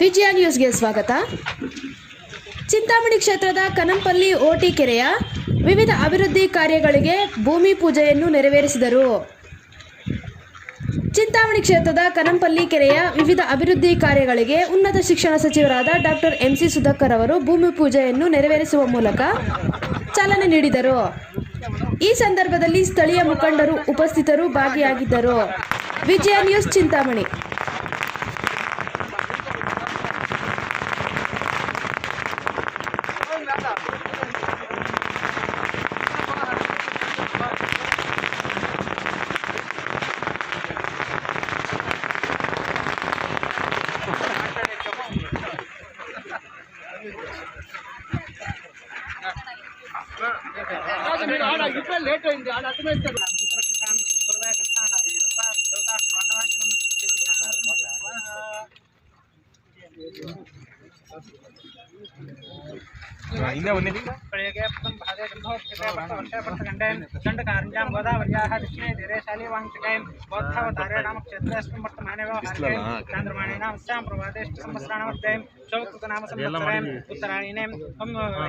ವಿಜಯ ನ್ಯೂಸ್ಗೆ ಸ್ವಾಗತ. ಚಿಂತಾಮಣಿ ಕ್ಷೇತ್ರದ ಕನಂಪಲ್ಲಿ ಓಟಿ ಕೆರೆಯ ವಿವಿಧ ಅಭಿವೃದ್ಧಿ ಕಾರ್ಯಗಳಿಗೆ ಭೂಮಿ ಪೂಜೆಯನ್ನು ನೆರವೇರಿಸಿದರು. ಚಿಂತಾಮಣಿ ಕ್ಷೇತ್ರದ ಕನಂಪಲ್ಲಿ ಕೆರೆಯ ವಿವಿಧ ಅಭಿವೃದ್ಧಿ ಕಾರ್ಯಗಳಿಗೆ ಉನ್ನತ ಶಿಕ್ಷಣ ಸಚಿವರಾದ ಡಾಕ್ಟರ್ MC ಸುಧಾಕರ್ ಅವರು ಭೂಮಿ ಪೂಜೆಯನ್ನು ನೆರವೇರಿಸುವ ಮೂಲಕ ಚಾಲನೆ ನೀಡಿದರು. ಈ ಸಂದರ್ಭದಲ್ಲಿ ಸ್ಥಳೀಯ ಮುಖಂಡರು ಉಪಸ್ಥಿತರು ಭಾಗಿಯಾಗಿದ್ದರು. ವಿಜಯ ನ್ಯೂಸ್ ಚಿಂತಾಮಣಿ. లేట్ అయింది ఆడ అర్థమైతే दंडकारण्यं गोदावर्याः दक्षिणे तीरे शालीवांशिकां बौद्धावतारे नामक्षेत्रेऽस्मिन् वर्तमाने व्यवहारे चान्द्रमाणेनामस्यां प्रभातेष्टसंवत्सराणामध्ये शौकृतनाम संवत्सरे उत्तरायणे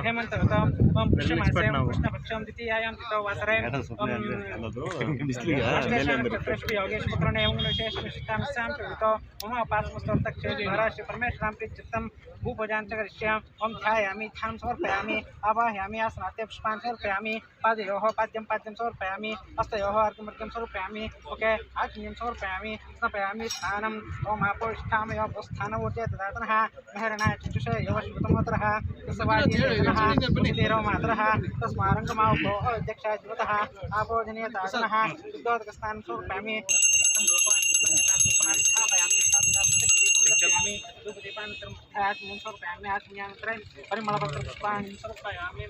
हेमन्त ऋतौ पुष्यमासे कृष्णपक्षं द्वितीयायां तिथौ वासरे योगेशपुत्रेण विशेषविशिष्टांस्यां ऋतौ मम उपासमस्तोर्तक्षेत्रे श्री परमेश्वरां प्रीत्यर्थं भूपूजां च करिष्यामि. ओं ध्यायामि, ध्यानं समर्पयामि, आवाहयामि, आसनाते पुष्पान् समर्पयामि, पादयोः पाद्यं समर्पयामि, हस्तयोः अर्घ्यमर्घ्यं समर्पयामि, मुखे आग्नेयं समर्पयामि, स्नापयामि स्नानम्. ओं आपोष्ठामयो स्थानवोचे तदातनः महरणाय चक्षुषे योगश्रुतमोत्रः तस्वादीनः सुधीरो मातरः तस्मारङ्गमावो अध्यक्षाय जीवतः आपोजनीय तासनः शुद्धोदकस्नानं समर्पयामि. परिमलपत्रपुष्पाणि समर्पयामि.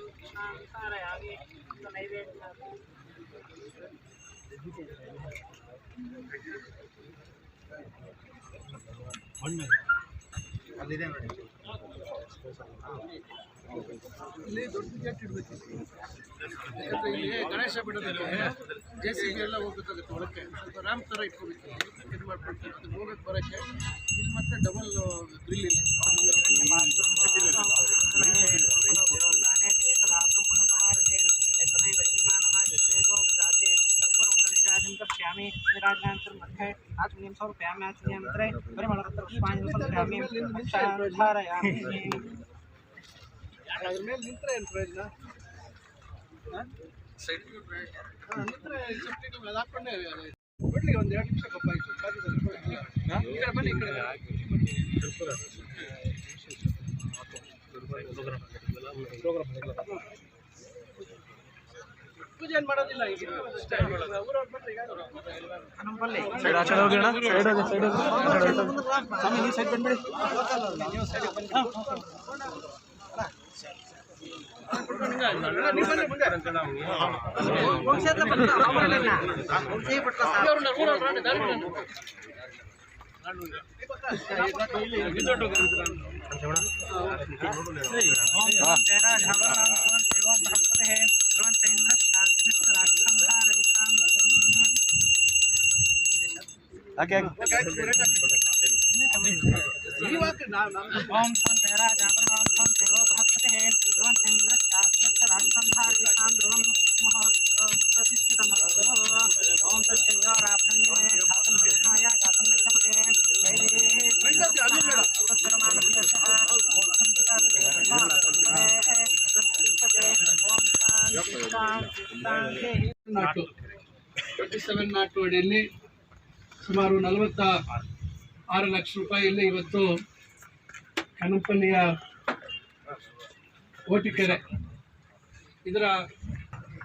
ಇಲ್ಲಿ ದೊಡ್ಡ ಗೇಟ್ ಇಡಬೇಕು. ಯಾಕಂದರೆ ಇಲ್ಲಿ ಗಣೇಶ ಬಿಡೋದಕ್ಕೆ JCB ಎಲ್ಲ ಹೋಗ್ಬೇಕಾಗುತ್ತೆ ಒಳಕ್ಕೆ. ಸ್ವಲ್ಪ ರ್ಯಾಂಪ್ ಥರ ಇಟ್ಕೋಬೇಕು. ಇದು ಮಾಡ್ಕೊಳ್ತೀವಿ ಅದು ಹೋಗೋಕ್ಕೆ ಬರೋಕ್ಕೆ. ಇಲ್ಲಿ ಮತ್ತೆ ಡಬಲ್ ಗ್ರಿಲ್ ಇಲ್ಲ. आत्मीयं समर्पयामि. आत्मीयमन्त्रे परिमलपत्रपुष्पाणि समर्पयामि. ಧಾರಯಾಮि. ಅದ್ರ ಮೇಲೆ ನಿಂತ್ರೆ ಏನು ಪ್ರಯೋಜನ? ನಿಂತ್ರೆ ಸೆಪ್ಟಿಕ್ ಅದು ಹಾಕೊಂಡೇ ಬಿಡ್ಲಿ ಒಂದು 2 ನಿಮಿಷ ಗೊಬ್ಬ ಆಯಿತು. ಈ ಕಡೆ ಬನ್ನಿ, ಈ ಕಡೆ ಪೂಜೆ ಏನು ಮಾಡೋದಿಲ್ಲ. ಈಗ ಊರವ್ರು ಬಂದ್ರೆ ಈಗ ಸ್ವಾಮಿ ನೀವು ಸೈಡ್ ಬಂದ್ಬಿಡಿ. ನೀವು ಸೈಡ್ ಬಂದ್ಬಿಡಿ. ನಾಟು ಅಡಿಯಲ್ಲಿ ಸುಮಾರು 46 ಲಕ್ಷ ರೂಪಾಯಿಯಲ್ಲಿ ಇವತ್ತು ಕನಂಪಲ್ಲಿಯ ಓಟಿಕೆರೆ ಇದರ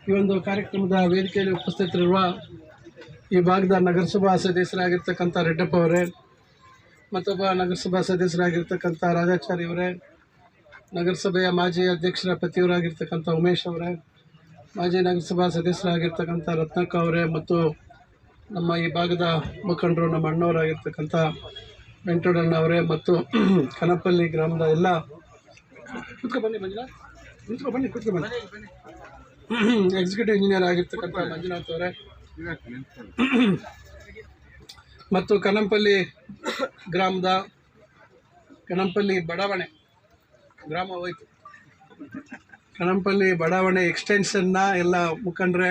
ಈ ಒಂದು ಕಾರ್ಯಕ್ರಮದ ವೇದಿಕೆಯಲ್ಲಿ ಉಪಸ್ಥಿತರಿರುವ ಈ ಭಾಗದ ನಗರಸಭಾ ಸದಸ್ಯರಾಗಿರ್ತಕ್ಕಂಥ ರೆಡ್ಡಪ್ಪ ಅವರೇ, ಮತ್ತೊಬ್ಬ ನಗರಸಭಾ ಸದಸ್ಯರಾಗಿರ್ತಕ್ಕಂಥ ರಾಜಾಚಾರಿ ಅವರೇ, ನಗರಸಭೆಯ ಮಾಜಿ ಅಧ್ಯಕ್ಷರ ಪತಿಯವರಾಗಿರ್ತಕ್ಕಂಥ ಉಮೇಶ್ ಅವರೇ, ಮಾಜಿ ನಗರಸಭಾ ಸದಸ್ಯರಾಗಿರ್ತಕ್ಕಂಥ ರತ್ನಕ್ಕ ಅವರೇ ಮತ್ತು ನಮ್ಮ ಈ ಭಾಗದ ಮುಖಂಡರು ನಮ್ಮ ಅಣ್ಣವರಾಗಿರ್ತಕ್ಕಂಥ ವೆಂಕಟಣ್ಣ ಅವರೇ ಮತ್ತು ಕನಪಲ್ಲಿ ಗ್ರಾಮದ ಎಲ್ಲ ಕೂತ್ಕೊ ಬನ್ನಿ ಮಂಜುನಾಥ್, ನಿಂತ್ಕೊ ಬನ್ನಿ, ಕೂತ್ಕೊ ಬನ್ನಿ. ಎಕ್ಸಿಕ್ಯೂಟಿವ್ ಇಂಜಿನಿಯರ್ ಆಗಿರ್ತಕ್ಕಂಥ ಮಂಜುನಾಥ್ ಅವರೇ ಮತ್ತು ಕನಂಪಲ್ಲಿ ಗ್ರಾಮದ ಕನಂಪಲ್ಲಿ ಬಡಾವಣೆ ಗ್ರಾಮ ಹೋಯ್ತು ಕನಂಪಲ್ಲಿ ಬಡಾವಣೆ ಎಕ್ಸ್ಟೆನ್ಷನ್ನ ಎಲ್ಲ ಮುಖಂಡರೇ,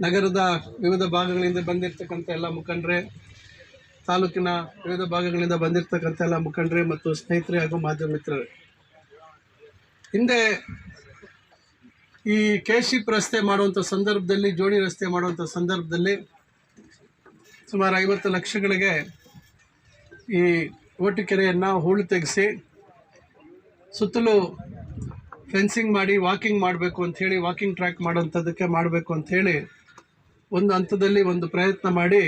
ನಗರದ ವಿವಿಧ ಭಾಗಗಳಿಂದ ಬಂದಿರತಕ್ಕಂಥ ಎಲ್ಲ ಮುಖಂಡರೇ, ತಾಲೂಕಿನ ವಿವಿಧ ಭಾಗಗಳಿಂದ ಬಂದಿರತಕ್ಕಂಥ ಎಲ್ಲ ಮುಖಂಡರೇ ಮತ್ತು ಸ್ನೇಹಿತರೆ ಹಾಗೂ ಮಾಧ್ಯಮ ಮಿತ್ರರೇ, ಹಿಂದೆ ಈ ಕೆಶಿಪ್ ರಸ್ತೆ ಮಾಡುವಂಥ ಸಂದರ್ಭದಲ್ಲಿ, ಜೋಡಿ ರಸ್ತೆ ಮಾಡುವಂಥ ಸಂದರ್ಭದಲ್ಲಿ ಸುಮಾರು 50 ಲಕ್ಷಗಳಿಗೆ ಈ ಓಟಿಕೆರೆಯನ್ನು ಹೂಳು ತೆಗೆಸಿ ಸುತ್ತಲೂ ಫೆನ್ಸಿಂಗ್ ಮಾಡಿ ವಾಕಿಂಗ್ ಮಾಡಬೇಕು ಅಂಥೇಳಿ, ವಾಕಿಂಗ್ ಟ್ರ್ಯಾಕ್ ಮಾಡೋಂಥದ್ದಕ್ಕೆ ಮಾಡಬೇಕು ಅಂಥೇಳಿ ಒಂದು ಹಂತದಲ್ಲಿ ಒಂದು ಪ್ರಯತ್ನ ಮಾಡಿ,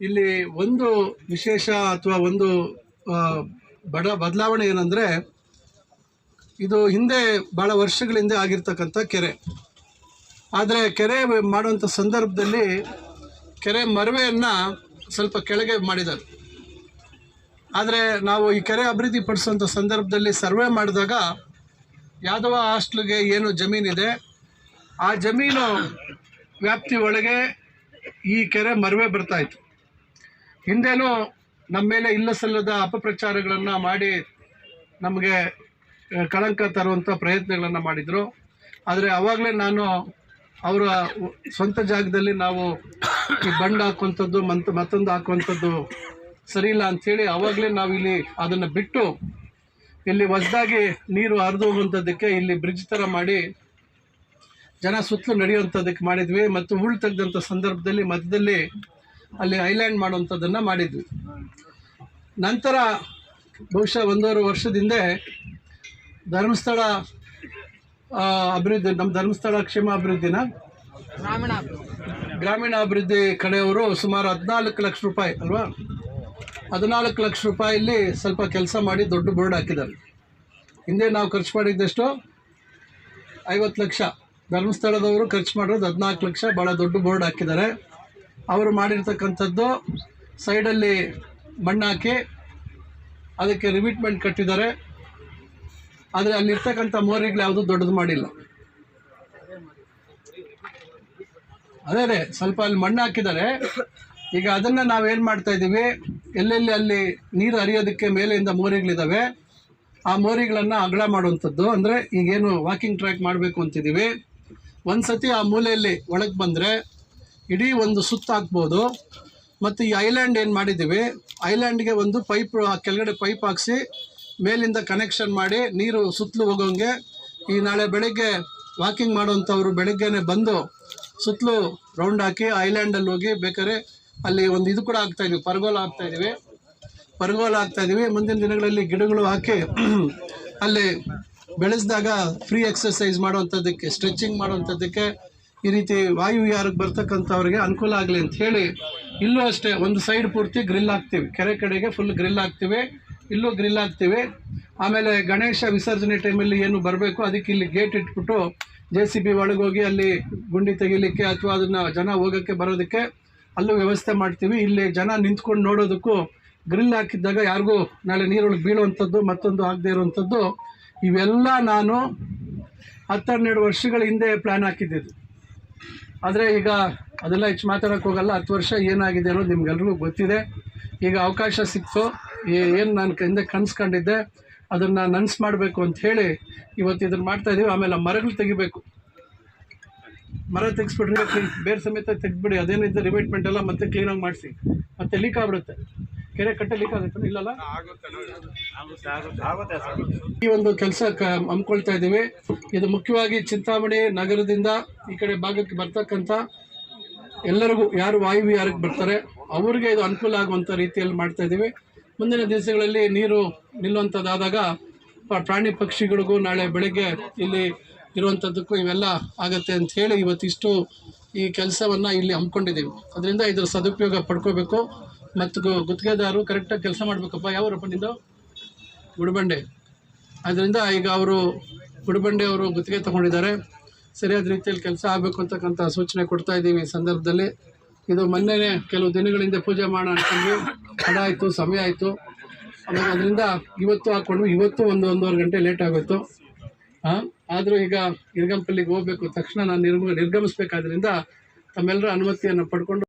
ಇಲ್ಲಿ ಒಂದು ವಿಶೇಷ ಅಥವಾ ಒಂದು ಬದಲಾವಣೆ ಏನಂದರೆ, ಇದು ಹಿಂದೆ ಭಾಳ ವರ್ಷಗಳ ಹಿಂದೆ ಆಗಿರ್ತಕ್ಕಂಥ ಕೆರೆ. ಆದರೆ ಕೆರೆ ಮಾಡುವಂಥ ಸಂದರ್ಭದಲ್ಲಿ ಕೆರೆ ಮರವೆಯನ್ನು ಸ್ವಲ್ಪ ಕೆಳಗೆ ಮಾಡಿದ್ದಾರೆ. ಆದರೆ ನಾವು ಈ ಕೆರೆ ಅಭಿವೃದ್ಧಿ ಪಡಿಸುವಂಥ ಸಂದರ್ಭದಲ್ಲಿ ಸರ್ವೆ ಮಾಡಿದಾಗ ಯಾದವ ಹಾಸ್ಟ್ಲಿಗೆ ಏನು ಜಮೀನಿದೆ ಆ ಜಮೀನು ವ್ಯಾಪ್ತಿ ಒಳಗೆ ಈ ಕೆರೆ ಮರವೆ ಬರ್ತಾಯಿತ್ತು. ಹಿಂದೆನೂ ನಮ್ಮ ಮೇಲೆ ಇಲ್ಲ ಸಲ್ಲದ ಅಪಪ್ರಚಾರಗಳನ್ನು ಮಾಡಿ ನಮಗೆ ಕಳಂಕ ತರುವಂಥ ಪ್ರಯತ್ನಗಳನ್ನು ಮಾಡಿದರು. ಆದರೆ ಆವಾಗಲೇ ನಾನು ಅವರ ಸ್ವಂತ ಜಾಗದಲ್ಲಿ ನಾವು ಈ ಬಂಡ್ ಹಾಕುವಂಥದ್ದು ಮತ್ತೊಂದು ಹಾಕುವಂಥದ್ದು ಸರಿ ಇಲ್ಲ ಅಂಥೇಳಿ ಆವಾಗಲೇ ನಾವು ಇಲ್ಲಿ ಅದನ್ನು ಬಿಟ್ಟು ಇಲ್ಲಿ ಹೊಸದಾಗಿ ನೀರು ಹರಿದು ಹೋಗುವಂಥದ್ದಕ್ಕೆ ಇಲ್ಲಿ ಬ್ರಿಡ್ಜ್ ಥರ ಮಾಡಿ ಜನ ಸುತ್ತಲೂ ನಡೆಯುವಂಥದ್ದಕ್ಕೆ ಮಾಡಿದ್ವಿ. ಮತ್ತು ಹೂಳು ತೆಗೆದಂಥ ಸಂದರ್ಭದಲ್ಲಿ ಮಧ್ಯದಲ್ಲಿ ಅಲ್ಲಿ ಐಲ್ಯಾಂಡ್ ಮಾಡುವಂಥದ್ದನ್ನು ಮಾಡಿದ್ವಿ. ನಂತರ ಬಹುಶಃ 1.5 ವರ್ಷದಿಂದ ಧರ್ಮಸ್ಥಳ ಅಭಿವೃದ್ಧಿ, ನಮ್ಮ ಧರ್ಮಸ್ಥಳ ಕ್ಷೇಮ ಅಭಿವೃದ್ಧಿನ ಗ್ರಾಮೀಣಾಭಿವೃದ್ಧಿ ಕಡೆಯವರು ಸುಮಾರು 14 ಲಕ್ಷ ರೂಪಾಯಿ ಅಲ್ವಾ, 14 ಲಕ್ಷ ರೂಪಾಯಲ್ಲಿ ಸ್ವಲ್ಪ ಕೆಲಸ ಮಾಡಿ ದೊಡ್ಡ ಬೋರ್ಡ್ ಹಾಕಿದ್ದಾರೆ. ಹಿಂದೆ ನಾವು ಖರ್ಚು ಮಾಡಿದ್ದಷ್ಟು 50 ಲಕ್ಷ, ಧರ್ಮಸ್ಥಳದವರು ಖರ್ಚು ಮಾಡಿರೋದು 14 ಲಕ್ಷ, ಭಾಳ ದೊಡ್ಡ ಬೋರ್ಡ್ ಹಾಕಿದ್ದಾರೆ. ಅವರು ಮಾಡಿರ್ತಕ್ಕಂಥದ್ದು ಸೈಡಲ್ಲಿ ಮಣ್ಣು ಹಾಕಿ ಅದಕ್ಕೆ ರಿಮಿಟ್ಮೆಂಟ್ ಕಟ್ಟಿದ್ದಾರೆ. ಆದರೆ ಅಲ್ಲಿರ್ತಕ್ಕಂಥ ಮೋರಿಗಳು ಯಾವುದೂ ದೊಡ್ಡದು ಮಾಡಿಲ್ಲ. ಅದೇ ಸ್ವಲ್ಪ ಅಲ್ಲಿ ಮಣ್ಣು ಹಾಕಿದ್ದಾರೆ. ಈಗ ಅದನ್ನು ನಾವೇನು ಮಾಡ್ತಾಯಿದ್ದೀವಿ, ಎಲ್ಲೆಲ್ಲಿ ಅಲ್ಲಿ ನೀರು ಹರಿಯೋದಕ್ಕೆ ಮೇಲೆಯಿಂದ ಮೋರಿಗಳಿದ್ದಾವೆ ಆ ಮೋರಿಗಳನ್ನು ಅಗಲ ಮಾಡುವಂಥದ್ದು. ಅಂದರೆ ಈಗೇನು ವಾಕಿಂಗ್ ಟ್ರ್ಯಾಕ್ ಮಾಡಬೇಕು ಅಂತಿದ್ದೀವಿ, ಒಂದು ಸತಿ ಆ ಮೂಲೆಯಲ್ಲಿ ಒಳಗೆ ಬಂದರೆ ಇಡೀ ಒಂದು ಸುತ್ತ ಹಾಕ್ಬೋದು. ಮತ್ತು ಈ ಐಲ್ಯಾಂಡ್ ಏನು ಮಾಡಿದ್ದೀವಿ, ಐಲ್ಯಾಂಡ್ಗೆ ಒಂದು ಪೈಪ್ ಕೆಳಗಡೆ ಪೈಪ್ ಹಾಕಿಸಿ ಮೇಲಿಂದ ಕನೆಕ್ಷನ್ ಮಾಡಿ ನೀರು ಸುತ್ತಲೂ ಹೋಗೋಂಗೆ, ಈ ನಾಳೆ ಬೆಳಗ್ಗೆ ವಾಕಿಂಗ್ ಮಾಡೋವಂಥವ್ರು ಬೆಳಗ್ಗೆನೇ ಬಂದು ಸುತ್ತಲೂ ರೌಂಡ್ ಹಾಕಿ ಐಲ್ಯಾಂಡಲ್ಲಿ ಹೋಗಿ ಬೇಕಾದ್ರೆ ಅಲ್ಲಿ ಒಂದು ಇದು ಕೂಡ ಹಾಕ್ತಾಯಿದ್ವಿ, ಪರ್ಗೋಲ ಹಾಕ್ತಾಯಿದ್ವಿ. ಮುಂದಿನ ದಿನಗಳಲ್ಲಿ ಗಿಡಗಳು ಹಾಕಿ ಅಲ್ಲಿ ಬೆಳೆಸಿದಾಗ ಫ್ರೀ ಎಕ್ಸಸೈಸ್ ಮಾಡೋವಂಥದ್ದಕ್ಕೆ, ಸ್ಟ್ರೆಚಿಂಗ್ ಮಾಡೋವಂಥದ್ದಕ್ಕೆ, ಈ ರೀತಿ ವಾಯುವಿಹಾರಕ್ಕೆ ಬರ್ತಕ್ಕಂಥವ್ರಿಗೆ ಅನುಕೂಲ ಆಗಲಿ ಅಂತ ಹೇಳಿ ಇಲ್ಲೂ ಅಷ್ಟೇ ಒಂದು ಸೈಡ್ ಪೂರ್ತಿ ಗ್ರಿಲ್ ಹಾಕ್ತೀವಿ. ಕೆರೆ ಕಡೆಗೆ ಫುಲ್ ಗ್ರಿಲ್ ಹಾಕ್ತೀವಿ, ಇಲ್ಲೂ ಗ್ರಿಲ್ ಹಾಕ್ತೀವಿ. ಆಮೇಲೆ ಗಣೇಶ ವಿಸರ್ಜನೆ ಟೈಮಲ್ಲಿ ಏನು ಬರಬೇಕು ಅದಕ್ಕೆ ಇಲ್ಲಿ ಗೇಟ್ ಇಟ್ಬಿಟ್ಟು JCB ಒಳಗೋಗಿ ಅಲ್ಲಿ ಗುಂಡಿ ತೆಗಿಲಿಕ್ಕೆ ಅಥವಾ ಅದನ್ನು ಜನ ಹೋಗೋಕ್ಕೆ ಬರೋದಕ್ಕೆ ಅಲ್ಲೂ ವ್ಯವಸ್ಥೆ ಮಾಡ್ತೀವಿ. ಇಲ್ಲಿ ಜನ ನಿಂತ್ಕೊಂಡು ನೋಡೋದಕ್ಕೂ ಗ್ರಿಲ್ ಹಾಕಿದ್ದಾಗ ಯಾರಿಗೂ ನಾಳೆ ನೀರೊಳಗೆ ಬೀಳುವಂಥದ್ದು ಮತ್ತೊಂದು ಆಗದೆ ಇರುವಂಥದ್ದು, ಇವೆಲ್ಲ ನಾನು 10-12 ವರ್ಷಗಳ ಹಿಂದೆ ಪ್ಲ್ಯಾನ್ ಹಾಕಿದ್ದಿದ್ದು. ಆದರೆ ಈಗ ಅದೆಲ್ಲ ಹೆಚ್ಚು ಮಾತಾಡೋಕ್ಕೆ ಹೋಗಲ್ಲ. 10 ವರ್ಷ ಏನಾಗಿದೆ ಅನ್ನೋದು ನಿಮ್ಗೆಲ್ರಿಗೂ ಗೊತ್ತಿದೆ. ಈಗ ಅವಕಾಶ ಸಿಕ್ತು, ಏನು ನಾನು ಹಿಂದೆ ಕನ್ಸ್ಕೊಂಡಿದ್ದೆ ಅದನ್ನು ನನಸು ಮಾಡಬೇಕು ಅಂಥೇಳಿ ಇವತ್ತು ಇದನ್ನು ಮಾಡ್ತಾಯಿದ್ದೀವಿ. ಆಮೇಲೆ ಮರಗಳು ತೆಗಿಬೇಕು, ಮರ ತೆಗೆಸ್ಬಿಟ್ರೆ ಬೇರೆ ಸಮೇತ ತೆಗೆದ್ಬಿಡಿ, ಅದೇನಿದೆ ರಿಮೈಟ್ಮೆಂಟ್ ಎಲ್ಲ ಮತ್ತೆ ಕ್ಲೀನಾಗಿ ಮಾಡಿಸಿ, ಮತ್ತೆ ಲೀಕ್ ಆಗ್ಬಿಡುತ್ತೆ. ಕೆರೆ ಕಟ್ಟೆ ಲೀಕ್ ಆಗುತ್ತೆ ಇಲ್ಲಲ್ಲ, ಈ ಒಂದು ಕೆಲಸ ಹಮ್ಮಿಕೊಳ್ತಾ ಇದ್ದೀವಿ. ಇದು ಮುಖ್ಯವಾಗಿ ಚಿಂತಾಮಣಿ ನಗರದಿಂದ ಈ ಕಡೆ ಭಾಗಕ್ಕೆ ಬರ್ತಕ್ಕಂಥ ಎಲ್ಲರಿಗೂ, ಯಾರು ವಾಯುವಿಹಾರಕ್ಕೆ ಬರ್ತಾರೆ ಅವ್ರಿಗೆ ಇದು ಅನುಕೂಲ ಆಗುವಂಥ ರೀತಿಯಲ್ಲಿ ಮಾಡ್ತಾಯಿದ್ದೀವಿ. ಮುಂದಿನ ದಿವಸಗಳಲ್ಲಿ ನೀರು ನಿಲ್ಲುವಂಥದ್ದಾದಾಗ ಪ್ರಾಣಿ ಪಕ್ಷಿಗಳಿಗೂ ನಾಳೆ ಬೆಳಗ್ಗೆ ಇಲ್ಲಿ ಇರುವಂಥದ್ದಕ್ಕೂ ಇವೆಲ್ಲ ಆಗುತ್ತೆ ಅಂತ ಹೇಳಿ ಇವತ್ತಿಷ್ಟು ಈ ಕೆಲಸವನ್ನು ಇಲ್ಲಿ ಹಮ್ಮಿಕೊಂಡಿದ್ದೀವಿ. ಅದರಿಂದ ಇದರ ಸದುಪಯೋಗ ಪಡ್ಕೋಬೇಕು. ಮತ್ತು ಗುತ್ತಿಗೆದಾರರು ಕರೆಕ್ಟಾಗಿ ಕೆಲಸ ಮಾಡಬೇಕಪ್ಪ. ಯಾವರಪ್ಪ ನಿಂದು? ಗುಡಿಬಂಡೆ. ಅದರಿಂದ ಈಗ ಅವರು ಗುಡಿಬಂಡೆ ಅವರು ಗುತ್ತಿಗೆ ತೊಗೊಂಡಿದ್ದಾರೆ, ಸರಿಯಾದ ರೀತಿಯಲ್ಲಿ ಕೆಲಸ ಆಗಬೇಕು ಅಂತಕ್ಕಂಥ ಸೂಚನೆ ಕೊಡ್ತಾ ಇದ್ದೀವಿ. ಈ ಸಂದರ್ಭದಲ್ಲಿ ಇದು ಮೊನ್ನೆನೇ ಕೆಲವು ದಿನಗಳಿಂದ ಪೂಜೆ ಮಾಡೋಣ ಅಂದ್ಕೊಂಡ್ವಿ, ತಡ ಆಯಿತು, ಸಮಯ ಆಯಿತು. ಆಮೇಲೆ ಅದರಿಂದ ಇವತ್ತು ಹಾಕ್ಕೊಂಡ್ವಿ. ಇವತ್ತು 1-1.5 ಗಂಟೆ ಲೇಟ್ ಆಗೋಯ್ತು. ಆದರೂ ಈಗ ಇರ್ಗಂಪಲ್ಲಿಗೆ ಹೋಗಬೇಕು, ತಕ್ಷಣ ನಾನು ನಿರ್ಗಮಿಸಬೇಕಾದ್ರಿಂದ ತಮ್ಮೆಲ್ಲರ ಅನುಮತಿಯನ್ನು ಪಡ್ಕೊಂಡು